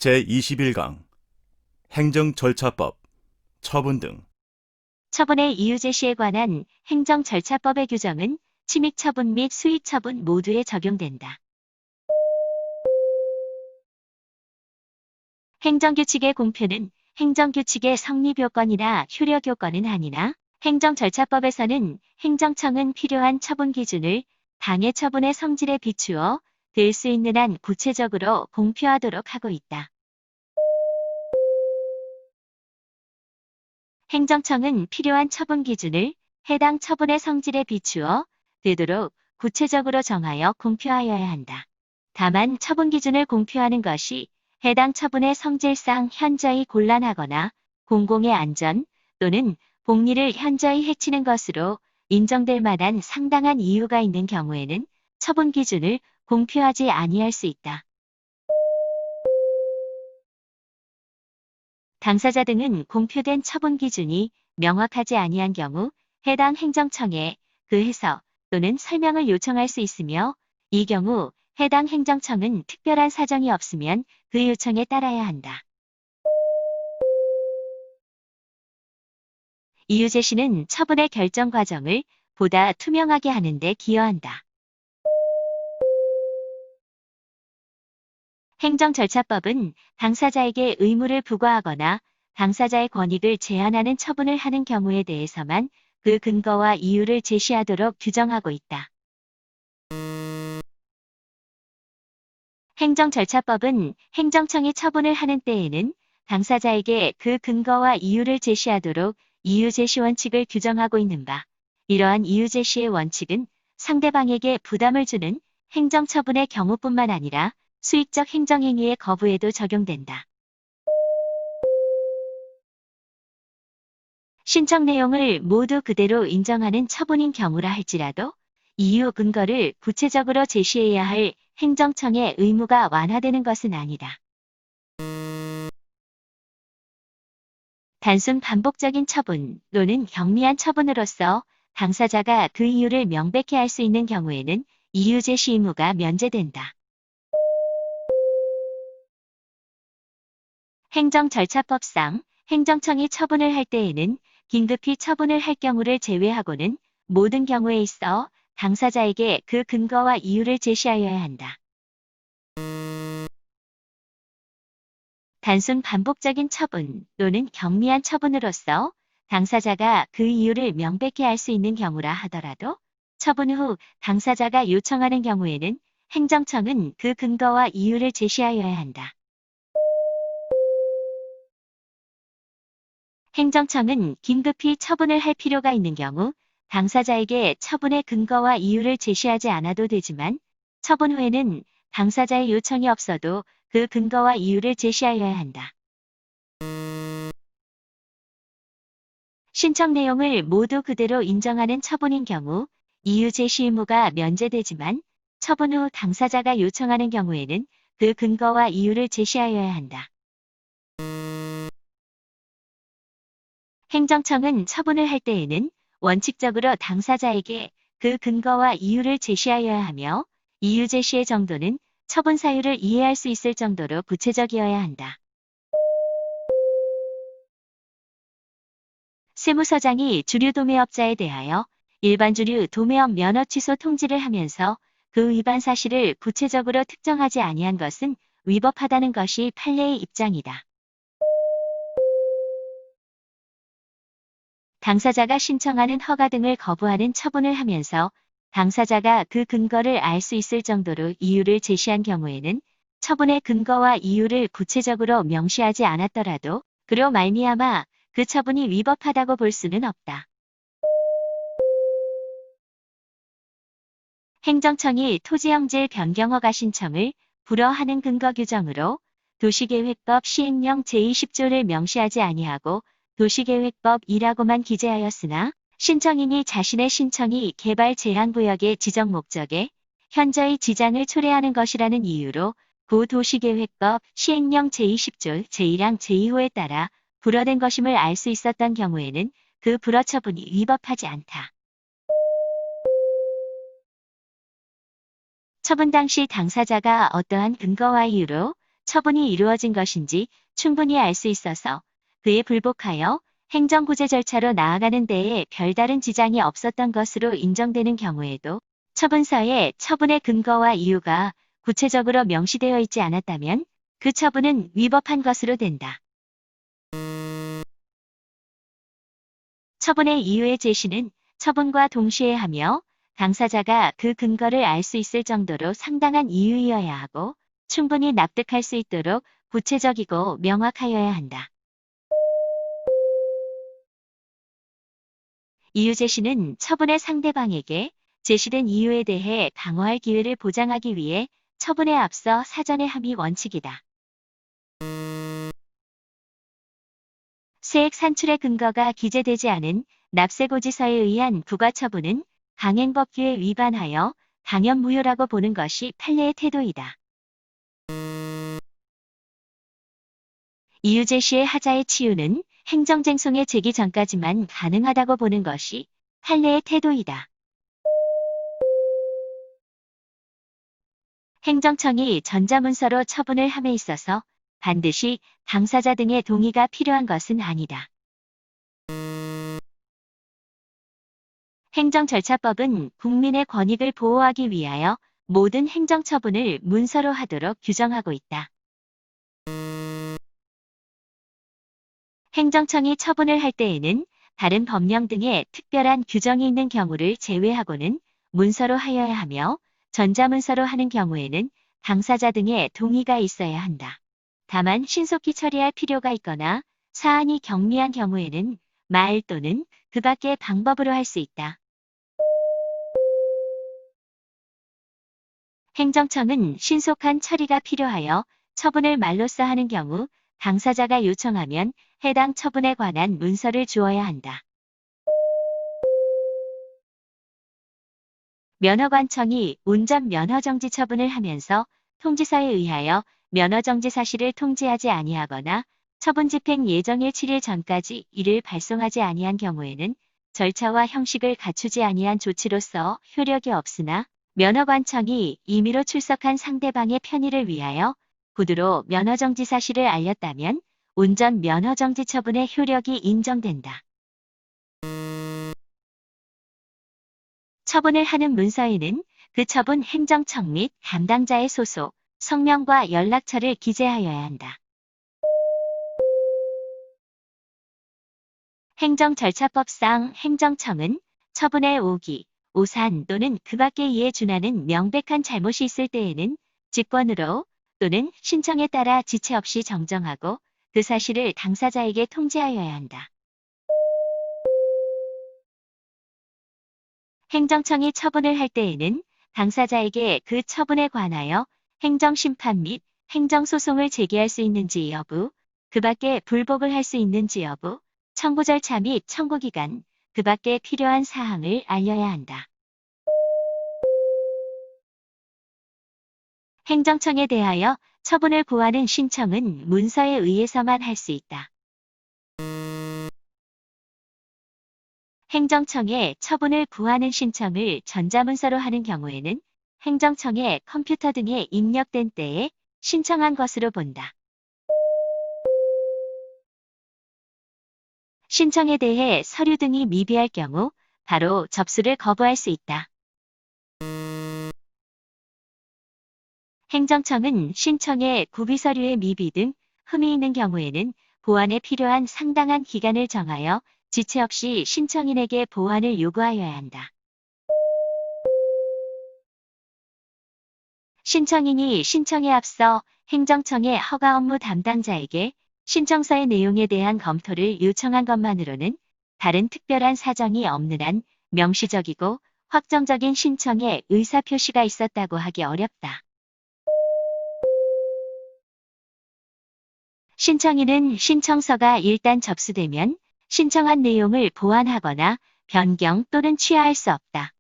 제21강 행정절차법, 처분 등. 처분의 이유 제시에 관한 행정절차법의 규정은 침입처분 및 수익처분 모두에 적용된다. 행정규칙의 공표는 행정규칙의 성립요건이나 효력요건은 아니나 행정절차법에서는 행정청은 필요한 처분 기준을 당해 처분의 성질에 비추어 될 수 있는 한 구체적으로 공표하도록 하고 있다. 행정청은 필요한 처분 기준을 해당 처분의 성질에 비추어 되도록 구체적으로 정하여 공표하여야 한다. 다만 처분 기준을 공표하는 것이 해당 처분의 성질상 현저히 곤란하거나 공공의 안전 또는 복리를 현저히 해치는 것으로 인정될 만한 상당한 이유가 있는 경우에는 처분 기준을 공표하지 아니할 수 있다. 당사자 등은 공표된 처분 기준이 명확하지 아니한 경우 해당 행정청에 그 해석 또는 설명을 요청할 수 있으며 이 경우 해당 행정청은 특별한 사정이 없으면 그 요청에 따라야 한다. 이유 제시는 처분의 결정 과정을 보다 투명하게 하는 데 기여한다. 행정절차법은 당사자에게 의무를 부과하거나 당사자의 권익을 제한하는 처분을 하는 경우에 대해서만 그 근거와 이유를 제시하도록 규정하고 있다. 행정절차법은 행정청이 처분을 하는 때에는 당사자에게 그 근거와 이유를 제시하도록 이유 제시 원칙을 규정하고 있는 바, 이러한 이유 제시의 원칙은 상대방에게 부담을 주는 행정처분의 경우뿐만 아니라 수익적 행정행위의 거부에도 적용된다. 신청 내용을 모두 그대로 인정하는 처분인 경우라 할지라도 이유 근거를 구체적으로 제시해야 할 행정청의 의무가 완화되는 것은 아니다. 단순 반복적인 처분 또는 경미한 처분으로서 당사자가 그 이유를 명백히 할 수 있는 경우에는 이유 제시 의무가 면제된다. 행정절차법상 행정청이 처분을 할 때에는 긴급히 처분을 할 경우를 제외하고는 모든 경우에 있어 당사자에게 그 근거와 이유를 제시하여야 한다. 단순 반복적인 처분 또는 경미한 처분으로서 당사자가 그 이유를 명백히 알 수 있는 경우라 하더라도 처분 후 당사자가 요청하는 경우에는 행정청은 그 근거와 이유를 제시하여야 한다. 행정청은 긴급히 처분을 할 필요가 있는 경우 당사자에게 처분의 근거와 이유를 제시하지 않아도 되지만 처분 후에는 당사자의 요청이 없어도 그 근거와 이유를 제시하여야 한다. 신청 내용을 모두 그대로 인정하는 처분인 경우 이유 제시 의무가 면제되지만 처분 후 당사자가 요청하는 경우에는 그 근거와 이유를 제시하여야 한다. 행정청은 처분을 할 때에는 원칙적으로 당사자에게 그 근거와 이유를 제시하여야 하며 이유 제시의 정도는 처분 사유를 이해할 수 있을 정도로 구체적이어야 한다. 세무서장이 주류 도매업자에 대하여 일반 주류 도매업 면허 취소 통지를 하면서 그 위반 사실을 구체적으로 특정하지 아니한 것은 위법하다는 것이 판례의 입장이다. 당사자가 신청하는 허가 등을 거부하는 처분을 하면서 당사자가 그 근거를 알 수 있을 정도로 이유를 제시한 경우에는 처분의 근거와 이유를 구체적으로 명시하지 않았더라도 그로 말미암아 그 처분이 위법하다고 볼 수는 없다. 행정청이 토지형질 변경 허가 신청을 불허하는 근거 규정으로 도시계획법 시행령 제20조를 명시하지 아니하고 도시계획법이라고만 기재하였으나 신청인이 자신의 신청이 개발 제한구역의 지정 목적에 현저히 지장을 초래하는 것이라는 이유로 도시계획법 시행령 제20조 제1항 제2호에 따라 불허된 것임을 알 수 있었던 경우에는 그 불허 처분이 위법하지 않다. 처분 당시 당사자가 어떠한 근거와 이유로 처분이 이루어진 것인지 충분히 알 수 있어서 그에 불복하여 행정구제 절차로 나아가는 데에 별다른 지장이 없었던 것으로 인정되는 경우에도 처분서에 처분의 근거와 이유가 구체적으로 명시되어 있지 않았다면 그 처분은 위법한 것으로 된다. 처분의 이유의 제시는 처분과 동시에 하며 당사자가 그 근거를 알 수 있을 정도로 상당한 이유이어야 하고 충분히 납득할 수 있도록 구체적이고 명확하여야 한다. 이유 제시는 처분의 상대방에게 제시된 이유에 대해 방어할 기회를 보장하기 위해 처분에 앞서 사전에 함의 원칙이다. 세액 산출의 근거가 기재되지 않은 납세고지서에 의한 부과처분은 강행법규에 위반하여 당연 무효라고 보는 것이 판례의 태도이다. 이유 제시의 하자의 치유는 행정쟁송의 제기 전까지만 가능하다고 보는 것이 판례의 태도이다. 행정청이 전자문서로 처분을 함에 있어서 반드시 당사자 등의 동의가 필요한 것은 아니다. 행정절차법은 국민의 권익을 보호하기 위하여 모든 행정처분을 문서로 하도록 규정하고 있다. 행정청이 처분을 할 때에는 다른 법령 등의 특별한 규정이 있는 경우를 제외하고는 문서로 하여야 하며 전자문서로 하는 경우에는 당사자 등의 동의가 있어야 한다. 다만 신속히 처리할 필요가 있거나 사안이 경미한 경우에는 말 또는 그 밖의 방법으로 할 수 있다. 행정청은 신속한 처리가 필요하여 처분을 말로써 하는 경우 당사자가 요청하면 해당 처분에 관한 문서를 주어야 한다. 면허관청이 운전면허정지 처분을 하면서 통지서에 의하여 면허정지 사실을 통지하지 아니하거나 처분 집행 예정일 7일 전까지 이를 발송하지 아니한 경우에는 절차와 형식을 갖추지 아니한 조치로서 효력이 없으나 면허관청이 임의로 출석한 상대방의 편의를 위하여 구두로 면허정지 사실을 알렸다면 운전면허정지 처분의 효력이 인정된다. 처분을 하는 문서에는 그 처분 행정청 및 담당자의 소속, 성명과 연락처를 기재하여야 한다. 행정절차법상 행정청은 처분의 오기, 오산 또는 그 밖의 이에 준하는 명백한 잘못이 있을 때에는 직권으로 또는 신청에 따라 지체 없이 정정하고 그 사실을 당사자에게 통지하여야 한다. 행정청이 처분을 할 때에는 당사자에게 그 처분에 관하여 행정심판 및 행정소송을 제기할 수 있는지 여부, 그 밖에 불복을 할 수 있는지 여부, 청구 절차 및 청구기간, 그 밖에 필요한 사항을 알려야 한다. 행정청에 대하여 처분을 구하는 신청은 문서에 의해서만 할 수 있다. 행정청에 처분을 구하는 신청을 전자문서로 하는 경우에는 행정청의 컴퓨터 등에 입력된 때에 신청한 것으로 본다. 신청에 대해 서류 등이 미비할 경우 바로 접수를 거부할 수 있다. 행정청은 신청에 구비서류의 미비 등 흠이 있는 경우에는 보완에 필요한 상당한 기간을 정하여 지체 없이 신청인에게 보완을 요구하여야 한다. 신청인이 신청에 앞서 행정청의 허가 업무 담당자에게 신청서의 내용에 대한 검토를 요청한 것만으로는 다른 특별한 사정이 없는 한 명시적이고 확정적인 신청에 의사표시가 있었다고 하기 어렵다. 신청인은 신청서가 일단 접수되면 신청한 내용을 보완하거나 변경 또는 취하할 수 없다.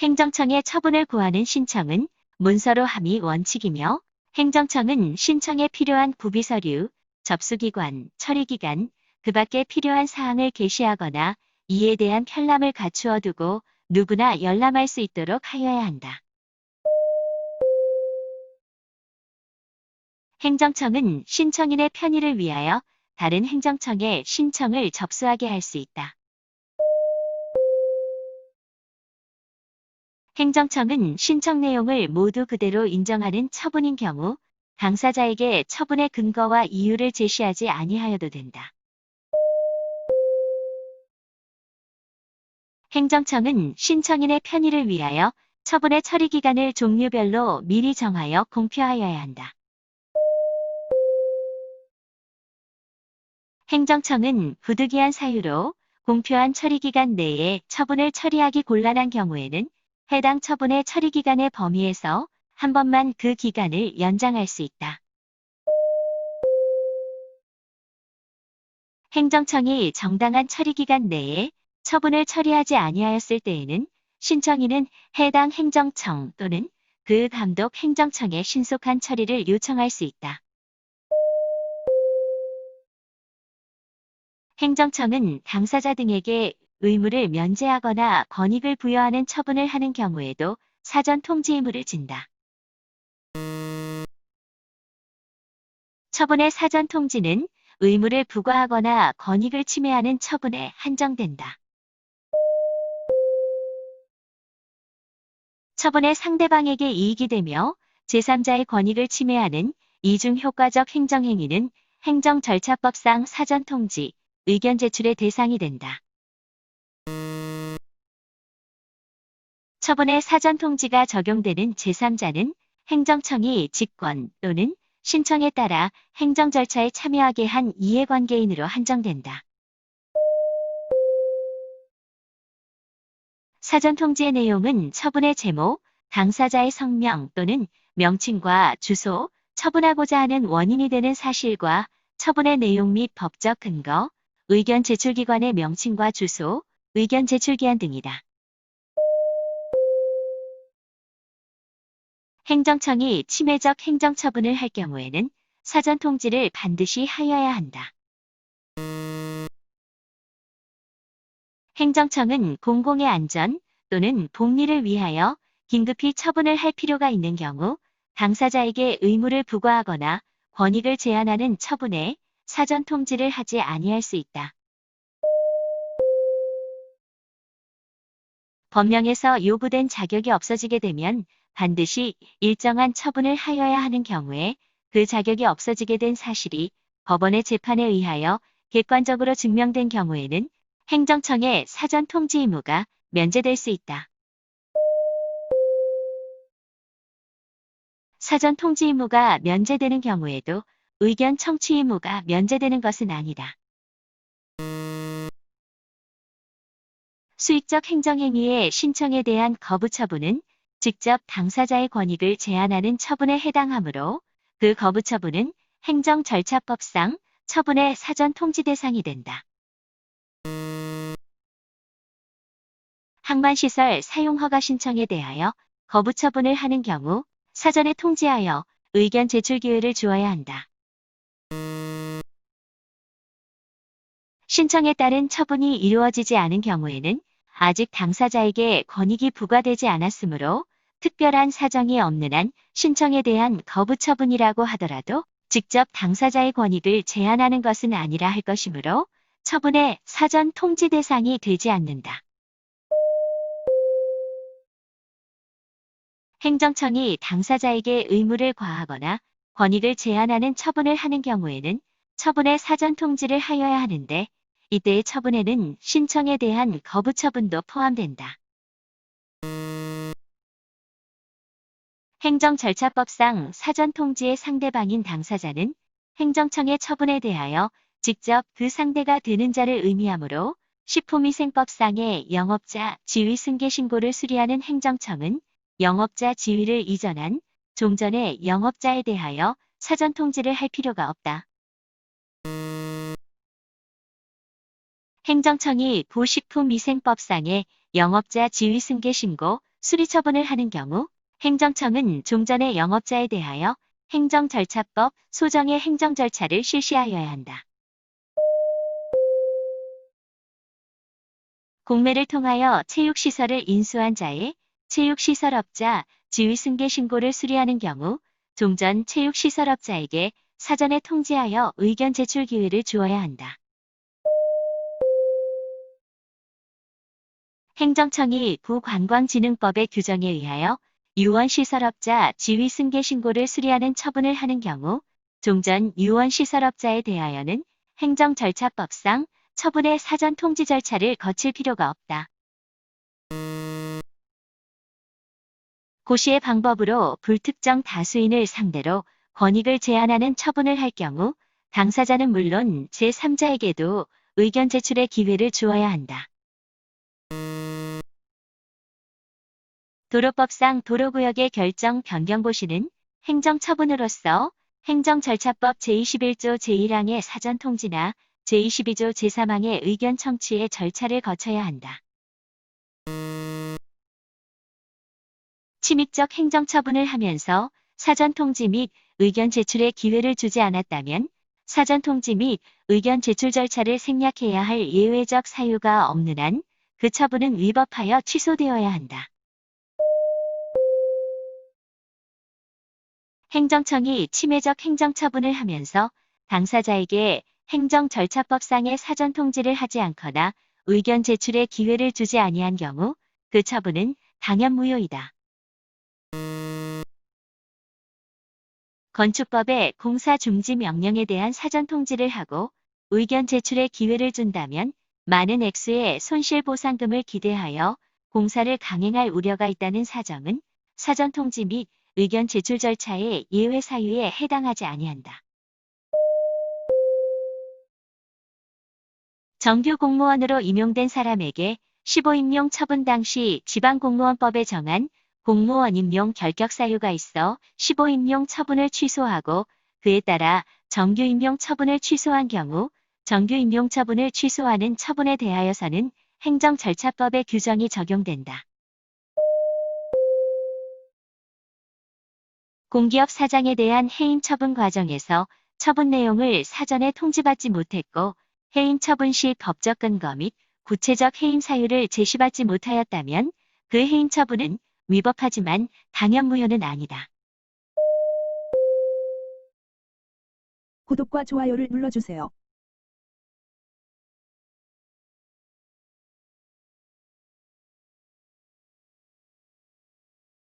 행정청에 처분을 구하는 신청은 문서로 함이 원칙이며 행정청은 신청에 필요한 구비서류, 접수기관, 처리기간, 그 밖에 필요한 사항을 게시하거나 이에 대한 편람을 갖추어 두고 누구나 열람할 수 있도록 하여야 한다. 행정청은 신청인의 편의를 위하여 다른 행정청에 신청을 접수하게 할 수 있다. 행정청은 신청 내용을 모두 그대로 인정하는 처분인 경우 당사자에게 처분의 근거와 이유를 제시하지 아니하여도 된다. 행정청은 신청인의 편의를 위하여 처분의 처리 기간을 종류별로 미리 정하여 공표하여야 한다. 행정청은 부득이한 사유로 공표한 처리 기간 내에 처분을 처리하기 곤란한 경우에는 해당 처분의 처리 기간의 범위에서 한 번만 그 기간을 연장할 수 있다. 행정청이 정당한 처리 기간 내에 처분을 처리하지 아니하였을 때에는 신청인은 해당 행정청 또는 그 감독 행정청에 신속한 처리를 요청할 수 있다. 행정청은 당사자 등에게 의무를 면제하거나 권익을 부여하는 처분을 하는 경우에도 사전 통지 의무를 진다. 처분의 사전 통지는 의무를 부과하거나 권익을 침해하는 처분에 한정된다. 처분의 상대방에게 이익이 되며 제3자의 권익을 침해하는 이중 효과적 행정행위는 행정절차법상 사전 통지, 의견 제출의 대상이 된다. 처분의 사전 통지가 적용되는 제3자는 행정청이 직권 또는 신청에 따라 행정 절차에 참여하게 한 이해관계인으로 한정된다. 사전 통지의 내용은 처분의 제목, 당사자의 성명 또는 명칭과 주소, 처분하고자 하는 원인이 되는 사실과 처분의 내용 및 법적 근거, 의견 제출기관의 명칭과 주소, 의견 제출기한 등이다. 행정청이 침해적 행정처분을 할 경우에는 사전 통지를 반드시 하여야 한다. 행정청은 공공의 안전 또는 복리를 위하여 긴급히 처분을 할 필요가 있는 경우 당사자에게 의무를 부과하거나 권익을 제한하는 처분에 사전 통지를 하지 아니할 수 있다. 법령에서 요구된 자격이 없어지게 되면 반드시 일정한 처분을 하여야 하는 경우에 그 자격이 없어지게 된 사실이 법원의 재판에 의하여 객관적으로 증명된 경우에는 행정청의 사전 통지 의무가 면제될 수 있다. 사전 통지 의무가 면제되는 경우에도 의견 청취 의무가 면제되는 것은 아니다. 수익적 행정행위의 신청에 대한 거부 처분은 직접 당사자의 권익을 제한하는 처분에 해당하므로 그 거부 처분은 행정절차법상 처분의 사전 통지 대상이 된다. 항만시설 사용허가 신청에 대하여 거부 처분을 하는 경우 사전에 통지하여 의견 제출 기회를 주어야 한다. 신청에 따른 처분이 이루어지지 않은 경우에는 아직 당사자에게 권익이 부과되지 않았으므로 특별한 사정이 없는 한 신청에 대한 거부 처분이라고 하더라도 직접 당사자의 권익을 제한하는 것은 아니라 할 것이므로 처분의 사전 통지 대상이 되지 않는다. 행정청이 당사자에게 의무를 과하거나 권익을 제한하는 처분을 하는 경우에는 처분의 사전 통지를 하여야 하는데 이때의 처분에는 신청에 대한 거부 처분도 포함된다. 행정절차법상 사전 통지의 상대방인 당사자는 행정청의 처분에 대하여 직접 그 상대가 되는 자를 의미하므로 식품위생법상의 영업자 지위 승계 신고를 수리하는 행정청은 영업자 지위를 이전한 종전의 영업자에 대하여 사전 통지를 할 필요가 없다. 행정청이 도식품위생법상의 영업자 지위 승계 신고, 수리 처분을 하는 경우 행정청은 종전의 영업자에 대하여 행정절차법 소정의 행정절차를 실시하여야 한다. 공매를 통하여 체육시설을 인수한 자의 체육시설업자 지위 승계 신고를 수리하는 경우 종전 체육시설업자에게 사전에 통지하여 의견 제출 기회를 주어야 한다. 행정청이 구관광진흥법의 규정에 의하여 유원시설업자 지위 승계 신고를 수리하는 처분을 하는 경우 종전 유원시설업자에 대하여는 행정절차법상 처분의 사전 통지 절차를 거칠 필요가 없다. 고시의 방법으로 불특정 다수인을 상대로 권익을 제한하는 처분을 할 경우 당사자는 물론 제3자에게도 의견 제출의 기회를 주어야 한다. 도로법상 도로구역의 결정 변경 고시는 행정처분으로서 행정절차법 제21조 제1항의 사전 통지나 제22조 제3항의 의견 청취의 절차를 거쳐야 한다. 침입적 행정처분을 하면서 사전 통지 및 의견 제출의 기회를 주지 않았다면 사전 통지 및 의견 제출 절차를 생략해야 할 예외적 사유가 없는 한 그 처분은 위법하여 취소되어야 한다. 행정청이 침해적 행정처분을 하면서 당사자에게 행정절차법상의 사전 통지를 하지 않거나 의견 제출의 기회를 주지 아니한 경우 그 처분은 당연 무효이다. 건축법의 공사 중지 명령에 대한 사전 통지를 하고 의견 제출의 기회를 준다면 많은 액수의 손실보상금을 기대하여 공사를 강행할 우려가 있다는 사정은 사전 통지 및 의견 제출 절차의 예외 사유에 해당하지 아니한다. 정규 공무원으로 임용된 사람에게 15임용 처분 당시 지방공무원법에 정한 공무원 임용 결격 사유가 있어 15임용 처분을 취소하고 그에 따라 정규 임용 처분을 취소한 경우 정규 임용 처분을 취소하는 처분에 대하여서는 행정절차법의 규정이 적용된다. 공기업 사장에 대한 해임 처분 과정에서 처분 내용을 사전에 통지받지 못했고 해임 처분 시 법적 근거 및 구체적 해임 사유를 제시받지 못하였다면 그 해임 처분은 위법하지만 당연 무효는 아니다. 구독과 좋아요를 눌러주세요.